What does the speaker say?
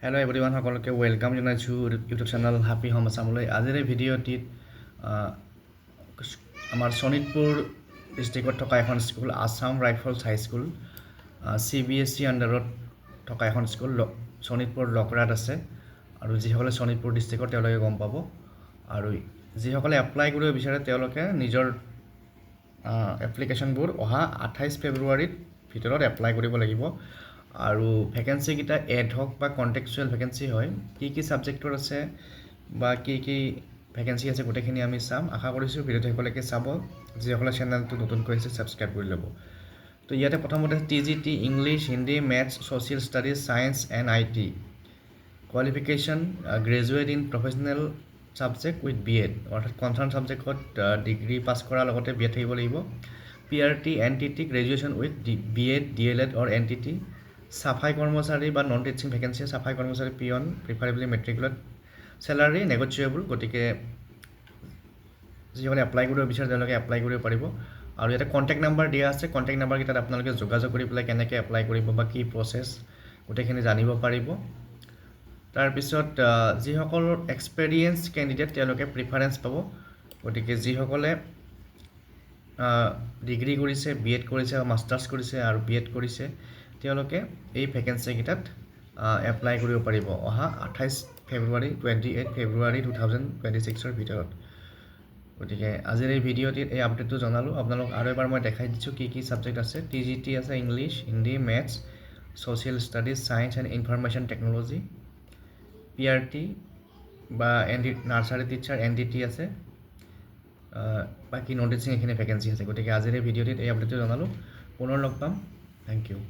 Hello' everyone সকলোকে welcome জনাইছোঁ YouTube channel happy home আছামলৈ। আজিৰ এই ভিডিঅ'টিত আমাৰ শোণিতপুৰ ডিষ্ট্ৰিক্টত থকা এখন school Assam rifles high school CBSE আণ্ডাৰত থকা এখন স্কুল শোণিতপুৰ লকৰাত আছে। আৰু যিসকলে শোণিতপুৰ ডিষ্ট্ৰিক্টত তেওঁলোকে গম পাব, আৰু যিসকলে এপ্লাই কৰিব বিচাৰে তেওঁলোকে নিজৰ এপ্লিকেশ্যনবোৰ অহা 28 ফেব্ৰুৱাৰীত ভিতৰত এপ্লাই কৰিব লাগিব। আৰু ভেকেঞ্চিকেইটা এডহক বা কণ্টেক্সুৱেল ভেকেঞ্চি হয়। কি ছাবজেক্টৰ আছে বা কি ভেকেঞ্চি আছে গোটেইখিনি আমি চাম। আশা কৰিছোঁ ভিডিঅ'টো সকলোকে চাব। যিসকলে চেনেলটো নতুনকৈ আছে ছাবস্ক্ৰাইব কৰি ল'ব। তো ইয়াতে প্ৰথমতে TGT English, Hindi, maths, social studies, science and IT। Qualification graduate in professional subject with BEd, অৰ্থাৎ কনচাৰ্ণ ছাবজেক্টত ডিগ্ৰী পাছ কৰাৰ লগতে BEd থাকিব লাগিব। PRT NTT graduation with BEd DLEd or NTT। চাফাই কৰ্মচাৰী বা নন টিচিং ভেকেঞ্চি, চাফাই কৰ্মচাৰী peon, preferably matriculate. Salary negotiable, গতিকে যিসকলে এপ্লাই কৰিব বিচাৰে তেওঁলোকে এপ্লাই কৰিব পাৰিব। আৰু ইয়াতে কণ্টেক্ট নাম্বাৰ দিয়া আছে। কণ্টেক্ট নাম্বাৰকেইটাত আপোনালোকে যোগাযোগ কৰি পেলাই কেনেকৈ এপ্লাই কৰিব বা কি প্ৰচেছ গোটেইখিনি জানিব পাৰিব। তাৰপিছত যিসকল এক্সপেৰিয়েঞ্চ কেণ্ডিডেট তেওঁলোকে প্ৰিফাৰেঞ্চ পাব। গতিকে যিসকলে ডিগ্ৰী কৰিছে, BEd কৰিছে, মাষ্টাৰ্ছ কৰিছে আৰু BEd কৰিছে তেওঁলোকে এই ভেকেঞ্চিকেইটাত এপ্লাই কৰিব পাৰিব অহা 28 ফেব্ৰুৱাৰী 28 ফেব্ৰুৱাৰী 2026 ভিতৰত। গতিকে আজিৰ এই ভিডিঅ'টিত এই আপডেটটো জনালোঁ আপোনালোক। আৰু এবাৰ মই দেখাই দিছোঁ কি ছাবজেক্ট আছে। TGT আছে English, Hindi, maths, social studies, science and information technology. PRT বা নাৰ্চাৰী টিচাৰ NTT আছে। বাকী নন টিচিং এইখিনি ভেকেঞ্চি আছে। গতিকে আজিৰ এই ভিডিঅ'টিত এই আপডেটটো জনালোঁ। পুনৰ লগ পাম। Thank U.